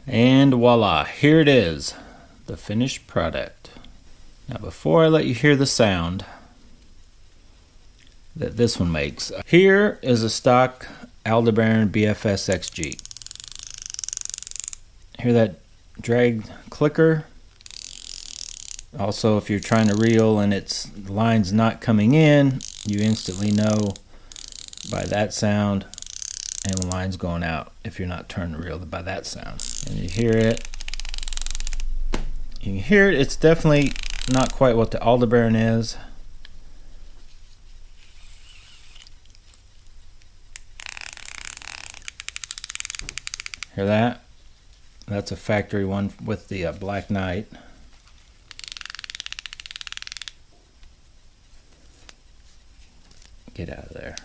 And voila, here it is, the finished product. Now before I let you hear the sound that this one makes, here is a stock Aldebaran BFS XG. Hear that drag clicker? Also, if you're trying to reel and the line's not coming in, you instantly know by that sound, and the line's going out if you're not turning the reel by that sound. And you hear it. You can hear it. It's definitely not quite what the Aldebaran is. Hear that? That's a factory one with the Black Knight. Get out of there.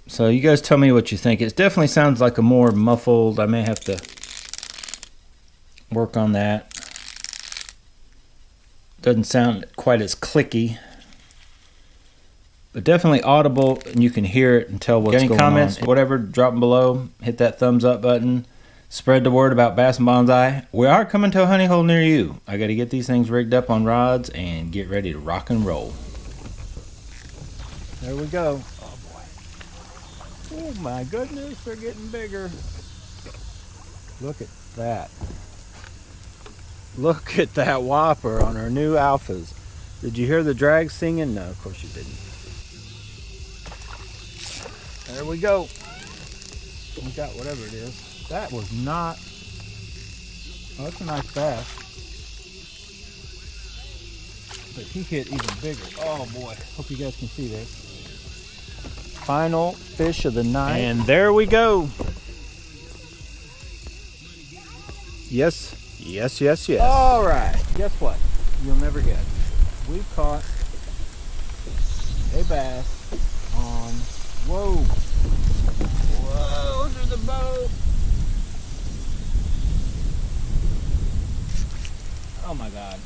So you guys tell me what you think. It definitely sounds like a more muffled. I may have to work on that. Doesn't sound quite as clicky, but definitely audible, and you can hear it and tell what's going on. Any comments, whatever, drop them below. Hit that thumbs up button. Spread the word about Bass and Bonsai. We are coming to a honey hole near you. I got to get these things rigged up on rods and get ready to rock and roll. There we go. Oh boy. Oh my goodness, they're getting bigger. Look at that. Look at that whopper on our new alphas. Did you hear the drag singing? No, of course you didn't. There we go. We got whatever it is. That was not... Oh, that's a nice bass. But he hit even bigger. Oh boy. Hope you guys can see this. Final fish of the night. And there we go. Yes. Yes, yes, yes. All right. Guess what? You'll never guess. We caught a bass on... Whoa. Whoa, under the boat. Oh my God.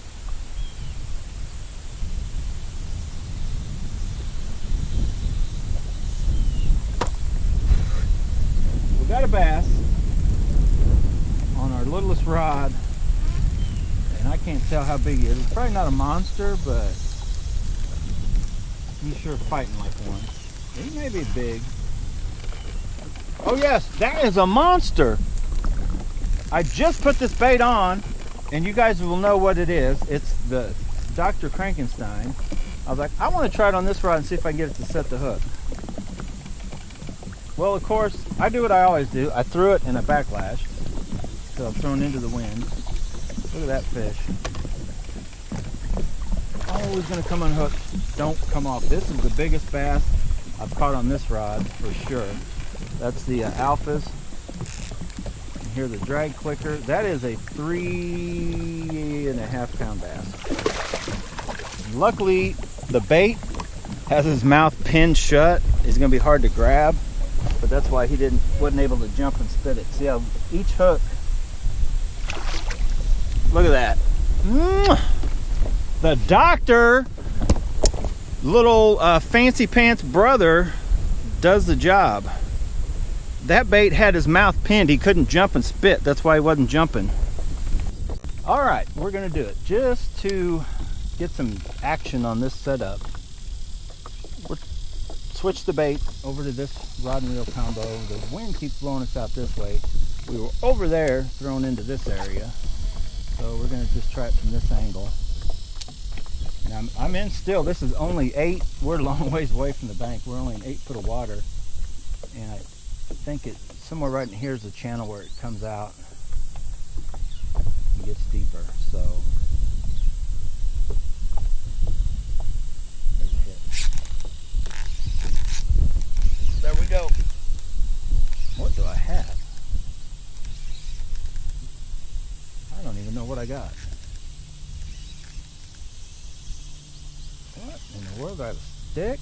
We got a bass on our littlest rod, and I can't tell how big he is. It's probably not a monster, but he's sure fighting like one. He may be big. Oh yes, that is a monster. I just put this bait on, and you guys will know what it is. It's the Dr. Frankenstein. I was like, I want to try it on this rod and see if I can get it to set the hook. Well, of course, I do what I always do. I threw it in a backlash, so I'm thrown into the wind. Look at that fish. Always going to come unhooked. Don't come off. This is the biggest bass I've caught on this rod for sure. That's the alphas. You hear the drag clicker. That is a 3.5 pound bass. Luckily, the bait has his mouth pinned shut. It's going to be hard to grab, but that's why he wasn't able to jump and spit it. See how each hook, look at that. The doctor, little fancy pants brother, does the job. That bait had his mouth pinned. He couldn't jump and spit. That's why he wasn't jumping. All right, we're gonna do it just to get some action on this setup. We'll switch the bait over to this rod and reel combo. The wind keeps blowing us out this way. We were over there thrown into this area, so we're gonna just try it from this angle. Now I'm in still. This is only 8. We're a long ways away from the bank. We're only in 8 foot of water, and I think it somewhere right in here is the channel where it comes out and gets deeper. So there's a hit. There we go. What do I have? I don't even know what I got. What in the world? I got a stick?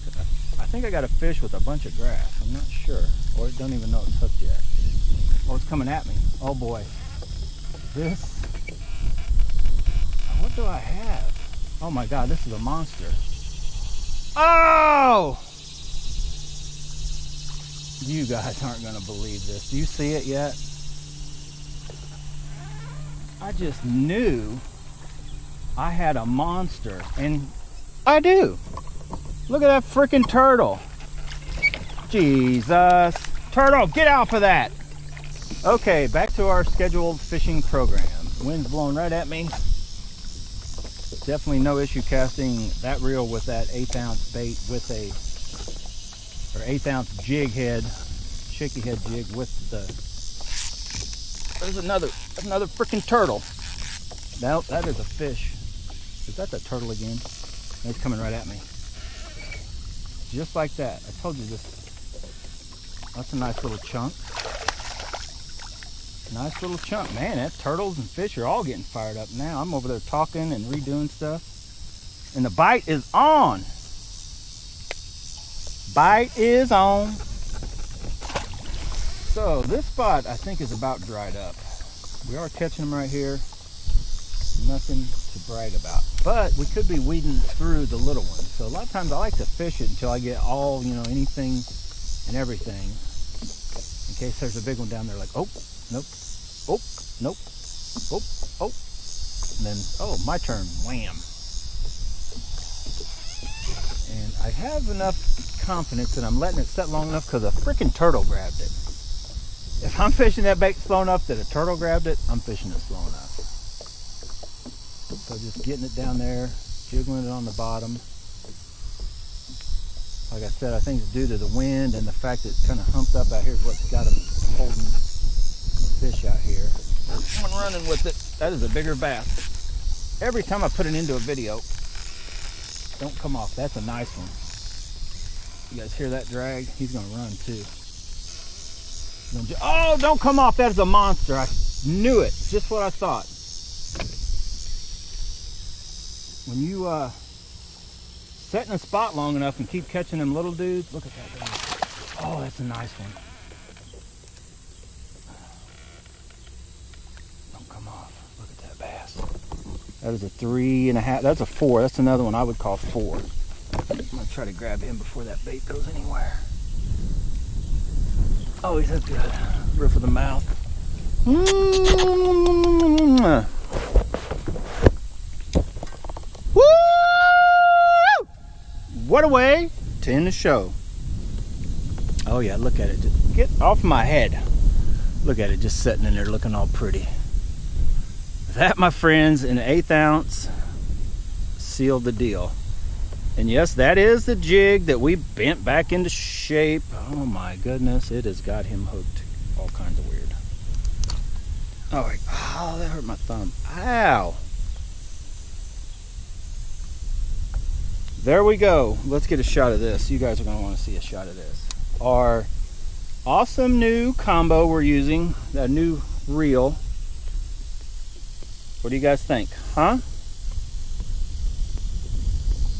I think I got a fish with a bunch of grass. I'm not sure. Or it don't even know it's hooked yet. Oh, it's coming at me. Oh boy. This. What do I have? Oh my God, this is a monster. Oh! You guys aren't gonna believe this. Do you see it yet? I just knew I had a monster, and I do. Look at that freaking turtle. Jesus. Turtle, get off of that. Okay, back to our scheduled fishing program. Wind's blowing right at me. Definitely no issue casting that reel with that 1/8 ounce bait with a, or 1/8 ounce jig head, shaky head jig with the, there's another freaking turtle. Now that is a fish. Is that the turtle again? It's coming right at me. Just like that. I told you this. That's a nice little chunk. Nice little chunk. Man, that turtles and fish are all getting fired up now. I'm over there talking and redoing stuff. And the bite is on. Bite is on. So this spot I think is about dried up. We are catching them right here. Nothing to brag about. But we could be weeding through the little ones. So a lot of times I like to fish it until I get all, you know, anything and everything. In case there's a big one down there, like, oh, nope. Oh, nope. Oh, oh. And then, oh, my turn. Wham. And I have enough confidence that I'm letting it set long enough because a freaking turtle grabbed it. If I'm fishing that bait slow enough that a turtle grabbed it, I'm fishing it slow enough. So just getting it down there, jiggling it on the bottom. Like I said, I think it's due to the wind and the fact that it's kind of humped up out here is what's got them holding fish out here. There's one running with it. That is a bigger bass. Every time I put it into a video, don't come off. That's a nice one. You guys hear that drag? He's gonna run too. Oh, don't come off. That is a monster. I knew it. Just what I thought. When you set in a spot long enough and keep catching them little dudes, look at that guy. Oh, that's a nice one. Come off. Look at that bass. That is a 3.5. That's a 4. That's another one I would call 4. I'm gonna try to grab him before that bait goes anywhere. Oh, he's up good. Roof of the mouth. Woo! What a way to end the show. Oh yeah, look at it. Just get off my head. Look at it just sitting in there looking all pretty. That, my friends, in an 1/8 ounce sealed the deal. And yes, that is the jig that we bent back into shape. Oh my goodness, it has got him hooked all kinds of weird. All right. Oh, that hurt my thumb. Ow. There we go. Let's get a shot of this. You guys are going to want to see a shot of this. Our awesome new combo we're using, that new reel. What do you guys think? Huh?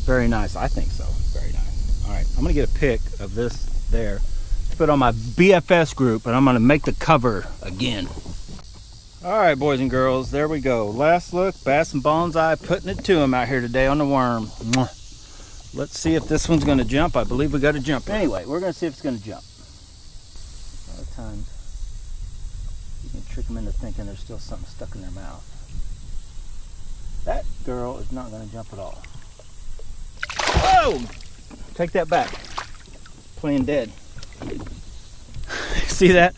Very nice. I think so. Very nice. All right. I'm going to get a pic of this there to put on my BFS group, and I'm going to make the cover again. All right, boys and girls. There we go. Last look. Bass and Bonsai putting it to him out here today on the worm. Let's see if this one's going to jump. I believe we got to jump. Anyway, we're going to see if it's going to jump. A lot of times you can trick them into thinking there's still something stuck in their mouth. That girl is not going to jump at all. Whoa! Take that back. Playing dead. See that?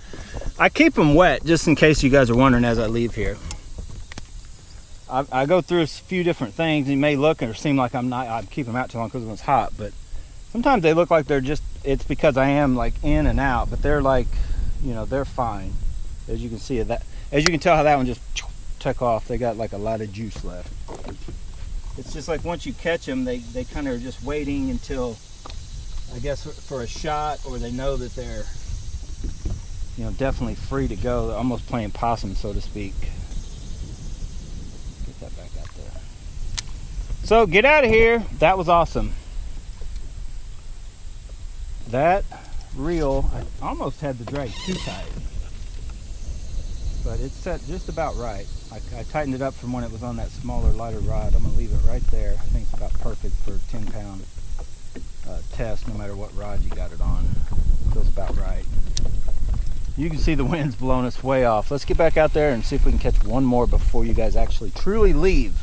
I keep them wet just in case you guys are wondering as I leave here. I go through a few different things. You may look or seem like I'm keeping them out too long because it's hot, but sometimes they look like they're just, it's because I am like in and out, but they're like, you know, they're fine. As you can see that, as you can tell how that one just took off. They got like a lot of juice left. It's just like once you catch them, they kind of are just waiting until, I guess, for a shot, or they know that they're, you know, definitely free to go. They're almost playing possum, so to speak. Get that back out there. So get out of here. That was awesome. That reel, I almost had the drag too tight, but it's set just about right. I tightened it up from when it was on that smaller, lighter rod. I'm going to leave it right there. I think it's about perfect for a 10-pound test, no matter what rod you got it on. Feels about right. You can see the wind's blowing us way off. Let's get back out there and see if we can catch one more before you guys actually truly leave.